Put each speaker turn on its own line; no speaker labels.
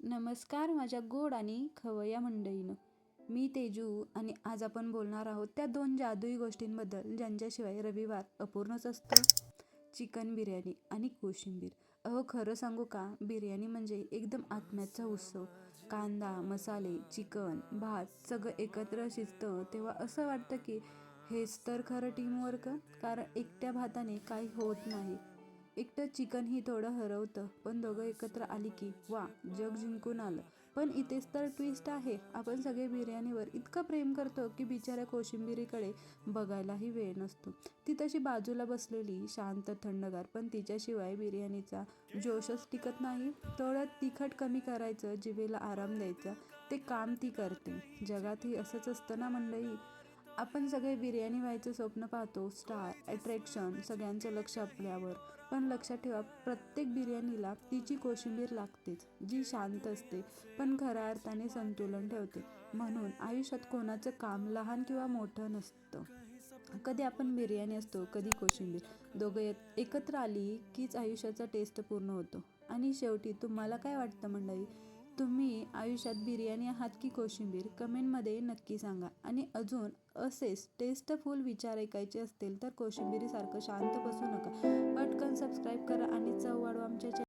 नमस्कार माझ्या गोड आणि खवय्या मंडळीनं. मी तेजू आणि आज आपण बोलणार आहोत त्या दोन जादुई गोष्टींबद्दल ज्यांच्याशिवाय रविवार अपूर्णच असतो. चिकन बिर्याणी आणि कोशिंबीर. खरं सांगू का, बिर्याणी म्हणजे एकदम आत्म्याचा उत्सव. कांदा, मसाले, चिकन, भात सगळं एकत्र शिजतं तेव्हा असं वाटतं की हेच तर खरं टीमवर्क. कारण एकट्या भाताने काही होत नाही, एकटं चिकनही थोडं हरवतं, पण दोघं एकत्र आली की वा, जग जिंकून आलं. पण इथेच तर ट्विस्ट आहे. आपण सगळे बिर्याणीवर इतकं प्रेम करतो की बिचाऱ्या कोशिंबिरीकडे बघायलाही वेळ नसतो. ती तशी बाजूला बसलेली शांत थंडगार, पण तिच्याशिवाय बिर्याणीचा जोशच टिकत नाही. थोडं तिखट कमी करायचं, जिभेला आराम द्यायचा, ते काम ती करते. जगातही असंच असतं ना मंडळी. आपण सगळे बिर्याणी व्हायचं स्वप्न पाहतो, स्टार, अट्रॅक्शन, सगळ्यांचं लक्ष आपल्यावर. पण लक्षात ठेवा, प्रत्येक बिर्याणीला तिची कोशिंबीर लागतेच, जी शांत असते पण खऱ्या अर्थाने संतुलन ठेवते. म्हणून आयुष्यात कोणाचं काम लहान किंवा मोठं नसतं. कधी आपण बिर्याणी असतो, कधी कोशिंबीर. दोघं एकत्र आली कीच आयुष्याचा टेस्ट पूर्ण होतो. आणि शेवटी तुम्हाला काय वाटतं मंडळी? तुम्ही आयुष्यात बिर्याणी आहात की कोशिंबीर? कमेंटमध्ये नक्की सांगा. आणि अजून असेच टेस्टफुल विचार ऐकायचे असतील तर कोशिंबिरीसारखं शांत बसू नका. पटकन सबस्क्राईब करा आणि चव वाढवा आमच्या